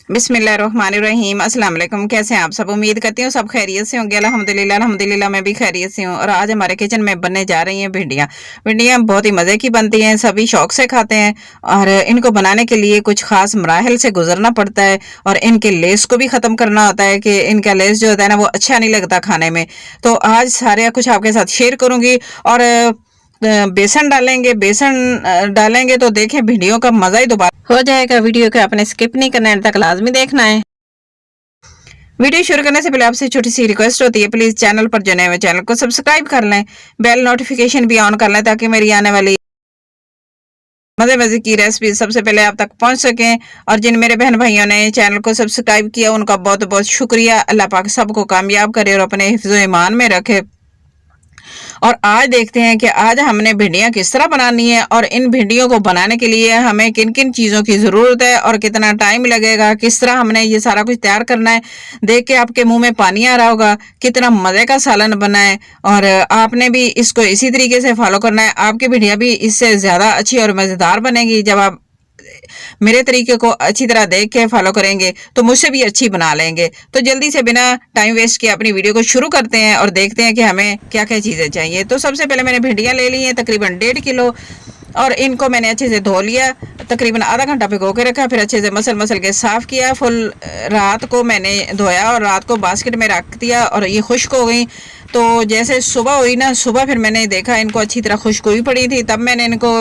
बिस्मिल्लाहिर्रहमानिर्रहीम। अस्सलाम वालेकुम। कैसे हैं आप सब? उम्मीद करती हूँ सब खैरियत से होंगे। अल्हम्दुलिल्लाह अल्हम्दुलिल्लाह मैं भी खैरियत से हूँ। और आज हमारे किचन में बनने जा रही हैं भिंडियाँ। भिंडियाँ बहुत ही मज़े की बनती हैं, सभी शौक से खाते हैं। और इनको बनाने के लिए कुछ ख़ास मराहिल से गुजरना पड़ता है और इनके लेस को भी ख़त्म करना होता है कि इनका लेस जो होता है ना वो अच्छा नहीं लगता खाने में। तो आज सारे कुछ आपके साथ शेयर करूँगी। और बेसन डालेंगे, डालेंगे तो देखें भिंडियों का मज़ा ही दोबारा हो जाएगा। वीडियो को आपने स्किप नहीं करना है, एंड तक लाजमी देखना है। वीडियो शुरू करने से पहले आपसे छोटी सी रिक्वेस्ट होती है, प्लीज चैनल पर जो नए हुए चैनल को सब्सक्राइब कर लें, बेल नोटिफिकेशन भी ऑन कर लें ताकि मेरी आने वाली मजे मजे की रेसिपी सबसे पहले आप तक पहुंच सकें। और जिन मेरे बहन भाइयों ने चैनल को सब्सक्राइब किया उनका बहुत बहुत शुक्रिया। अल्लाह पाक सबको कामयाब करे और अपने हिफ्ज़ो ईमान में रखे। और आज देखते हैं कि आज हमने भिंडियाँ किस तरह बनानी है और इन भिंडियों को बनाने के लिए हमें किन किन चीज़ों की ज़रूरत है और कितना टाइम लगेगा, किस तरह हमने ये सारा कुछ तैयार करना है। देख के आपके मुंह में पानी आ रहा होगा कितना मज़े का सालन बना है। और आपने भी इसको इसी तरीके से फॉलो करना है। आपकी भिंडियाँ भी इससे ज़्यादा अच्छी और मज़ेदार बनेगी जब आप मेरे तरीके को अच्छी तरह देख के फॉलो करेंगे तो मुझसे भी अच्छी बना लेंगे। तो जल्दी से बिना टाइम वेस्ट किए अपनी वीडियो को शुरू करते हैं और देखते हैं कि हमें क्या क्या चीज़ें चाहिए। तो सबसे पहले मैंने भिंडियाँ ले ली हैं तकरीबन 1.5 किलो। और इनको मैंने अच्छे से धो लिया, तकरीबन आधा घंटा भिगो के रखा, फिर अच्छे से मसल के साफ़ किया। फुल रात को मैंने धोया और रात को बास्केट में रख दिया और ये खुश्क हो गई। तो जैसे सुबह हुई ना, सुबह फिर मैंने देखा इनको अच्छी तरह खुश्क हुई पड़ी थी, तब मैंने इनको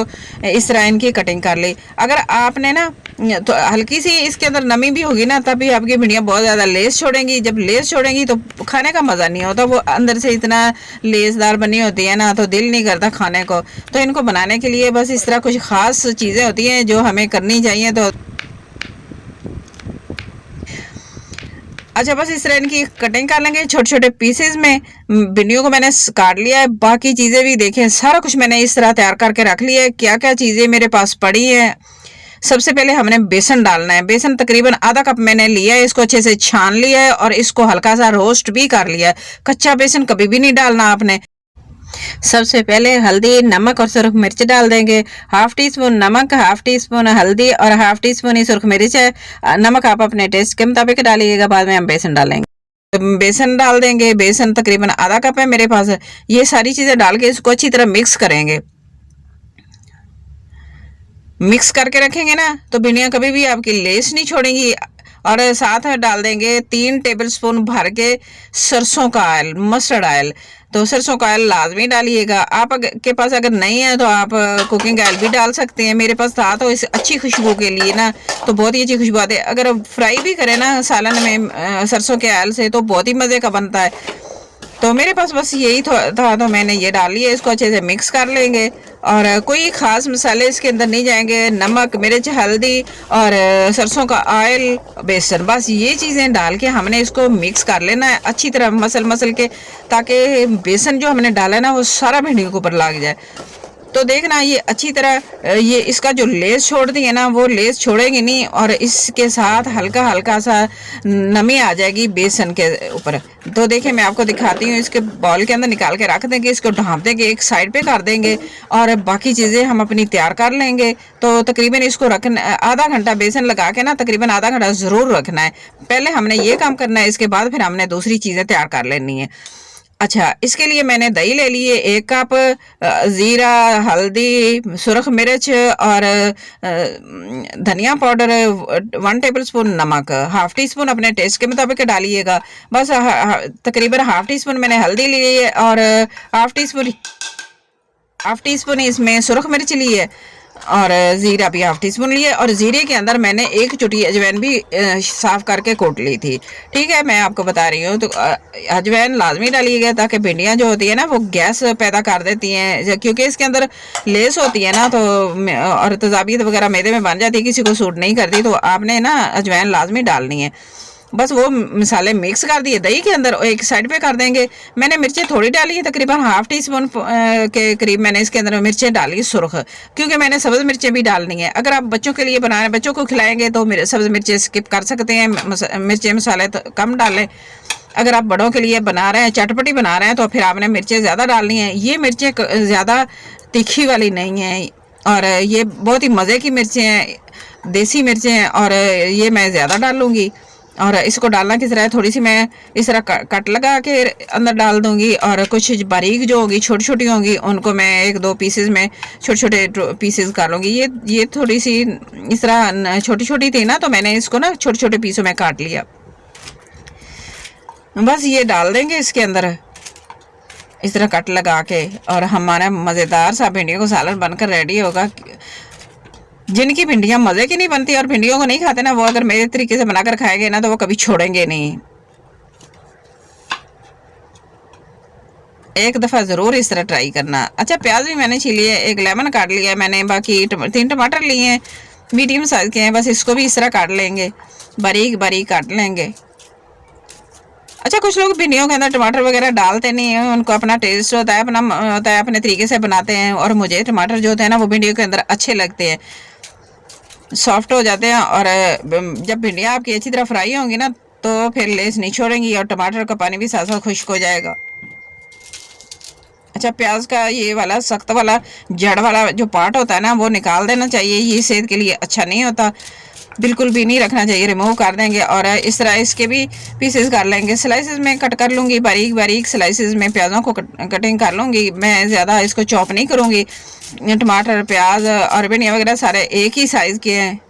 इस तरह इनकी कटिंग कर ली। अगर आपने ना तो हल्की सी इसके अंदर नमी भी होगी ना तभी आपकी भिंडियाँ बहुत ज़्यादा लेस छोड़ेंगी। जब लेस छोड़ेंगी तो खाने का मज़ा नहीं होता, वो अंदर से इतना लेसदार बनी होती है ना तो दिल नहीं करता खाने को। तो इनको बनाने के लिए बस इस तरह कुछ ख़ास चीज़ें होती हैं जो हमें करनी चाहिए। तो अच्छा, बस इस तरह इनकी कटिंग कर लेंगे छोटे छोटे पीसेस में। भिंडियों को मैंने काट लिया है, बाकी चीज़ें भी देखें सारा कुछ मैंने इस तरह तैयार करके रख लिया है। क्या क्या चीज़ें मेरे पास पड़ी हैं। सबसे पहले हमने बेसन डालना है। बेसन तकरीबन आधा कप मैंने लिया है, इसको अच्छे से छान लिया है और इसको हल्का सा रोस्ट भी कर लिया है। कच्चा बेसन कभी भी नहीं डालना आपने। सबसे पहले हल्दी, नमक और सुरख मिर्च डाल देंगे। हाफ टी स्पून नमक, हाफ टी स्पून हल्दी और हाफ टी स्पून ही सुरख मिर्च है। नमक आप अपने टेस्ट के मुताबिक डालिएगा, बाद में हम बेसन डालेंगे। बेसन डाल देंगे, बेसन तकरीबन आधा कप है मेरे पास। ये सारी चीज़ें डाल के इसको अच्छी तरह मिक्स करेंगे। मिक्स करके रखेंगे ना तो भिंडियाँ कभी भी आपकी लेस नहीं छोड़ेंगी। और साथ में डाल देंगे 3 टेबलस्पून भर के सरसों का ऑयल, मस्टर्ड ऑयल। तो सरसों का ऑयल लाजमी डालिएगा। आप के पास अगर नहीं है तो आप कुकिंग ऑयल भी डाल सकते हैं। मेरे पास था तो इस अच्छी खुशबू के लिए ना तो बहुत ही अच्छी खुशबू आती है। अगर फ्राई भी करें ना सालन में सरसों के ऑयल से तो बहुत ही मज़े का बनता है। तो मेरे पास बस यही था तो मैंने ये डाल लिया। इसको अच्छे से मिक्स कर लेंगे और कोई ख़ास मसाले इसके अंदर नहीं जाएंगे। नमक, मिर्च, हल्दी और सरसों का ऑयल, बेसन, बस ये चीज़ें डाल के हमने इसको मिक्स कर लेना है अच्छी तरह मसल के, ताकि बेसन जो हमने डाला है ना वो सारा भिंडियों के ऊपर लग जाए। तो देखना ये अच्छी तरह ये इसका जो लेस छोड़ती है ना वो लेस छोड़ेगी नहीं और इसके साथ हल्का हल्का सा नमी आ जाएगी बेसन के ऊपर। तो देखिए मैं आपको दिखाती हूँ। इसके बाउल के अंदर निकाल के रख देंगे, इसको ढाँप देंगे, एक साइड पे कर देंगे और बाकी चीज़ें हम अपनी तैयार कर लेंगे। तो तकरीबन इसको रखना आधा घंटा, बेसन लगा के ना तकरीबन आधा घंटा ज़रूर रखना है। पहले हमने ये काम करना है, इसके बाद फिर हमने दूसरी चीज़ें तैयार कर लेनी है। अच्छा, इसके लिए मैंने दही ले लिए 1 कप, ज़ीरा, हल्दी, सुरख मिर्च और धनिया पाउडर, 1 टेबलस्पून नमक, हाफ टी स्पून अपने टेस्ट के मुताबिक डालिएगा। बस तकरीबन हाफ टी स्पून मैंने हल्दी ली है और हाफ टी स्पून इसमें सुरख मिर्च ली है और ज़ीरा भी हाफ टी स्पून लिए। और ज़ीरे के अंदर मैंने 1 चुटकी अजवाइन भी साफ़ करके कोट ली थथी। ठीक है, मैं आपको बता रही हूँ। तो अजवाइन लाजमी डालिएगा ताकि भिंडियाँ जो होती है ना वो गैस पैदा कर देती हैं, क्योंकि इसके अंदर लेस होती है ना तो और तेज़ाबियत वगैरह मैदे में बन जाती है, किसी को सूट नहीं करती। तो आपने ना अजवाइन लाजमी डालनी है। बस वो मसाले मिक्स कर दिए दही के अंदर, एक साइड पे कर देंगे। मैंने मिर्चें थोड़ी डाली है, तकरीबन हाफ टी स्पून के करीब मैंने इसके अंदर मिर्चें डाली सुरख, क्योंकि मैंने सब्ज़ मिर्चें भी डालनी है। अगर आप बच्चों के लिए बना रहे हैं, बच्चों को खिलाएंगे तो सब्ज़ मिर्चें स्किप कर सकते हैं, मिर्चें मसाले तो कम डालें। अगर आप बड़ों के लिए बना रहे हैं, चटपटी बना रहे हैं तो फिर आपने मिर्चें ज़्यादा डालनी है। ये मिर्चें ज़्यादा तीखी वाली नहीं हैं और ये बहुत ही मज़े की मिर्चें हैं। देसी मिर्चें और ये मैं ज़्यादा डाल लूँगी। और इसको डालना किस तरह है, थोड़ी सी मैं इस तरह कट लगा के अंदर डाल दूंगी, और कुछ बारीक जो होगी छोटी छोटी होंगी उनको मैं एक दो पीसेस में छोटे छोटे पीसेस कर लूँगी। ये थोड़ी सी इस तरह छोटी छोटी थी ना, तो मैंने इसको ना छोटे छोटे पीसों में काट लिया। बस ये डाल देंगे इसके अंदर इस तरह कट लगा के, और हमारा मज़ेदार सा भिंडियों का सालन बनकर रेडी होगा। जिनकी भिंडियाँ मज़े की नहीं बनती और भिंडियों को नहीं खाते ना, वो अगर मेरे तरीके से बनाकर खाएंगे ना तो वो कभी छोड़ेंगे नहीं। एक दफ़ा ज़रूर इस तरह ट्राई करना। अच्छा, प्याज भी मैंने छीली है, एक लेमन काट लिया है मैंने, बाकी 3 टमाटर लिए हैं मीडियम साइज़ के हैं, बस इसको भी इस तरह काट लेंगे, बारीक बारीक काट लेंगे। अच्छा, कुछ लोग भिंडियों के अंदर टमाटर वगैरह डालते नहीं हैं, उनको अपना टेस्ट होता है, अपना होता है, अपने तरीके से बनाते हैं। और मुझे टमाटर जो होते हैं ना वो भिंडियों के अंदर अच्छे लगते हैं, सॉफ्ट हो जाते हैं। और जब भिंडियाँ आपकी अच्छी तरह फ्राई होंगी ना तो फिर लेस नहीं छोड़ेंगी और टमाटर का पानी भी साथ साथ खुश्क हो जाएगा। अच्छा, प्याज का ये वाला सख्त वाला जड़ वाला जो पार्ट होता है ना वो निकाल देना चाहिए, ये सेहत के लिए अच्छा नहीं होता, बिल्कुल भी नहीं रखना चाहिए, रिमूव कर देंगे। और इस तरह इसके भी पीसेस कर लेंगे, स्लाइसेस में कट कर लूँगी, बारीक बारीक स्लाइसेस में प्याज़ों को कटिंग कर लूँगी। मैं ज़्यादा इसको चॉप नहीं करूँगी। टमाटर, प्याज और भिंडियाँ वगैरह सारे एक ही साइज़ के हैं,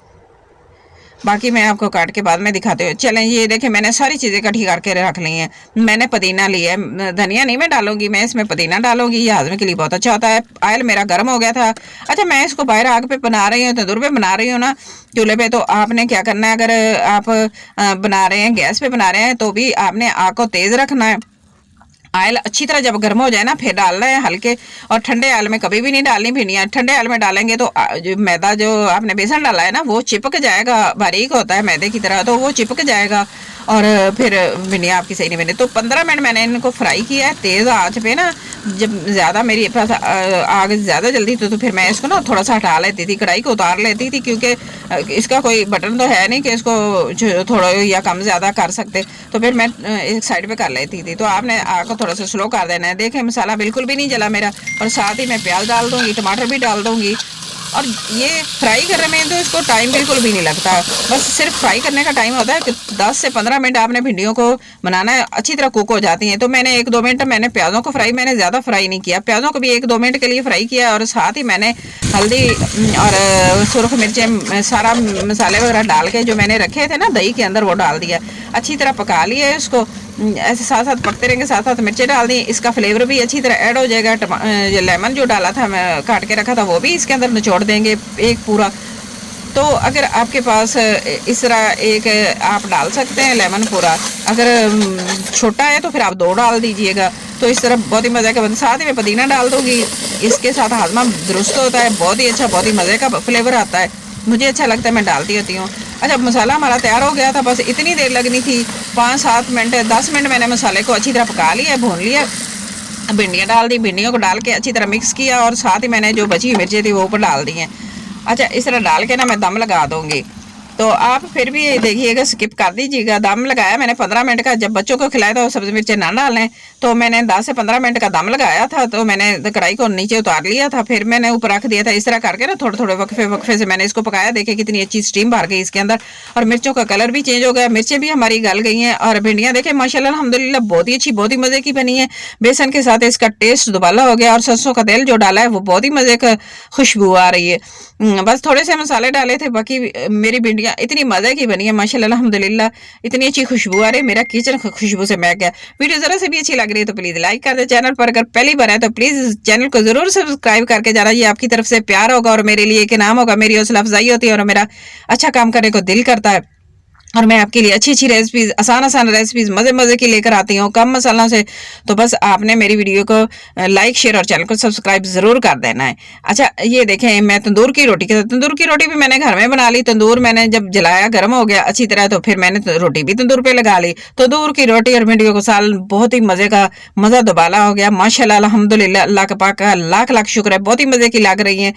बाकी मैं आपको काट के बाद में दिखाते हूँ। चलें, ये देखें मैंने सारी चीज़ें इकट्ठी करके रख ली हैं। मैंने पुदीना लिया है, धनिया नहीं मैं डालूंगी, मैं इसमें पुदीना डालूंगी, ये हाजमे के लिए बहुत अच्छा होता है। ऑयल मेरा गर्म हो गया था। अच्छा, मैं इसको बाहर आग पे बना रही हूँ, तंदूर पे बना रही हूँ ना, चूल्हे पे, तो आपने क्या करना है, अगर आप बना रहे हैं गैस पे बना रहे हैं तो भी आपने आग को तेज़ रखना है। ऑयल अच्छी तरह जब गर्म हो जाए ना फिर डालना है हल्के, और ठंडे ऑयल में कभी भी नहीं डालनी भिंडियाँ। ठंडे ऑयल में डालेंगे तो जो मैदा जो आपने बेसन डाला है ना वो चिपक जाएगा, बारीक होता है मैदे की तरह, तो वो चिपक जाएगा और फिर भिंडियाँ आपकी सही नहीं बनी। तो 15 मिनट मैंने इनको फ्राई किया है तेज़ आंच पे ना। जब ज़्यादा मेरे पास आग ज़्यादा जल्दी तो फिर मैं इसको ना थोड़ा सा हटा लेती थी, कढ़ाई को उतार लेती थी, क्योंकि इसका कोई बटन तो है नहीं कि इसको थोड़ा या कम ज़्यादा कर सकते, तो फिर मैं एक साइड पे कर लेती थी। तो आपने आग को थोड़ा सा स्लो कर देना है। देखें मसाला बिल्कुल भी नहीं जला मेरा, और साथ ही मैं प्याज डाल दूँगी, टमाटर भी डाल दूँगी, और ये फ्राई करने में तो इसको टाइम बिल्कुल भी नहीं लगता, बस सिर्फ फ्राई करने का टाइम होता है कि 10 से 15 मिनट आपने भिंडियों को बनाना है, अच्छी तरह कुक हो जाती हैं। तो मैंने 1-2 मिनट मैंने प्याज़ों को फ्राई, मैंने ज़्यादा फ्राई नहीं किया, प्याज़ों को भी 1-2 मिनट के लिए फ्राई किया, और साथ ही मैंने हल्दी और सुरख मिर्चें सारा मसाले वगैरह डाल के जो मैंने रखे थे ना दही के अंदर वो डाल दिया, अच्छी तरह पका लिया इसको। ऐसे साथ साथ पकते रहेंगे, साथ साथ मिर्चें डाल दी, इसका फ्लेवर भी अच्छी तरह ऐड हो जाएगा। लेमन जो डाला था मैं काट के रखा था वो भी इसके अंदर निचोड़ देंगे एक पूरा। तो अगर आपके पास इस तरह एक आप डाल सकते हैं लेमन पूरा, अगर छोटा है तो फिर आप 2 डाल दीजिएगा। तो इस तरह बहुत ही मज़े का बनता। साथ ही मैं पुदीना डाल दूँगी, इसके साथ हाजमा दुरुस्त होता है, बहुत ही अच्छा, बहुत ही मज़े का फ्लेवर आता है, मुझे अच्छा लगता है, मैं डालती होती हूँ। अच्छा, मसाला हमारा तैयार हो गया था, बस इतनी देर लगनी थी, 5-7 मिनट 10 मिनट मैंने मसाले को अच्छी तरह पका लिया, भून लिया। भिंडियाँ डाल दी, भिंडियों को डाल के अच्छी तरह मिक्स किया, और साथ ही मैंने जो बची हुई मिर्चें थी वो ऊपर डाल दी हैं। अच्छा, इस तरह डाल के ना मैं दम लगा दूँगी। तो आप फिर भी देखिएगा, स्किप कर दीजिएगा। दम लगाया मैंने 15 मिनट का, जब बच्चों को खिलाया तो सब्ज़ी मिर्चें ना डालें, तो मैंने 10 से 15 मिनट का दम लगाया था। तो मैंने कढ़ाई को नीचे उतार लिया था, फिर मैंने ऊपर रख दिया था। इस तरह करके ना थोड़े थोड़े वक्फे से मैंने इसको पकाया। देखिए कितनी अच्छी स्टीम भर गई इसके अंदर, और मिर्चों का कलर भी चेंज हो गया, मिर्चें भी हमारी गल गई हैं, और भिंडियाँ देखें माशाल्लाह अल्हम्दुलिल्लाह बहुत ही अच्छी, बहुत ही मज़े की बनी है। बेसन के साथ इसका टेस्ट दुबाला हो गया, और सरसों का तेल जो डाला है वो बहुत ही मज़े का खुशबू आ रही है। बस थोड़े से मसाले डाले थे, बाकी मेरी भिंडियाँ इतनी मज़े की बनी है माशाल्लाह अल्हम्दुलिल्लाह, इतनी अच्छी खुशबू आ रही है, मेरा किचन खुशबू से महक गया। वीडियो ज़रा से भी अच्छी लग रही है तो प्लीज़ लाइक कर दे। चैनल पर अगर पहली बार है तो प्लीज़ चैनल को ज़रूर सब्सक्राइब करके जाना, ये आपकी तरफ से प्यार होगा और मेरे लिए एक इनाम होगा, मेरी हौसला अफजाई होती है और मेरा अच्छा काम करने को दिल करता है। और मैं आपके लिए अच्छी अच्छी रेसिपीज़, आसान रेसिपीज़ मज़े मज़े की लेकर आती हूँ कम मसालों से। तो बस आपने मेरी वीडियो को लाइक, शेयर और चैनल को सब्सक्राइब ज़रूर कर देना है। अच्छा, ये देखें मैं तंदूर की रोटी के साथ, तंदूर की रोटी भी मैंने घर में बना ली। तंदूर मैंने जब जलाया, गर्म हो गया अच्छी तरह, तो फिर मैंने रोटी भी तंदूर पे लगा ली। तंदूर की रोटी और भिंडियों को साल बहुत ही मज़े का, मज़ा दुबाला हो गया माशाल्लाह अल्हम्दुलिल्लाह। अल्लाह के पाक का लाख लाख शुक्र है, बहुत ही मज़े की लग रही है।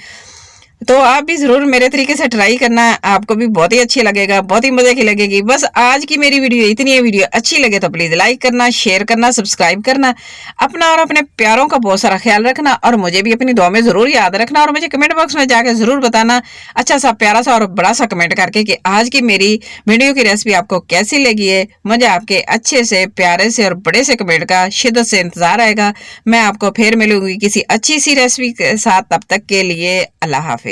तो आप भी ज़रूर मेरे तरीके से ट्राई करना, आपको भी बहुत ही अच्छी लगेगा, बहुत ही मज़े की लगेगी। बस आज की मेरी वीडियो इतनी है। वीडियो अच्छी लगे तो प्लीज़ लाइक करना, शेयर करना, सब्सक्राइब करना। अपना और अपने प्यारों का बहुत सारा ख्याल रखना और मुझे भी अपनी दुआ में ज़रूर याद रखना और मुझे कमेंट बॉक्स में जाके ज़रूर बताना अच्छा सा, प्यारा सा और बड़ा सा कमेंट करके कि आज की मेरी वीडियो की रेसिपी आपको कैसी लगी है। मुझे आपके अच्छे से, प्यारे से और बड़े से कमेंट का शिद्दत से इंतज़ार रहेगा। मैं आपको फिर मिलूंगी किसी अच्छी सी रेसिपी के साथ। तब तक के लिए अल्लाह हाफिज़।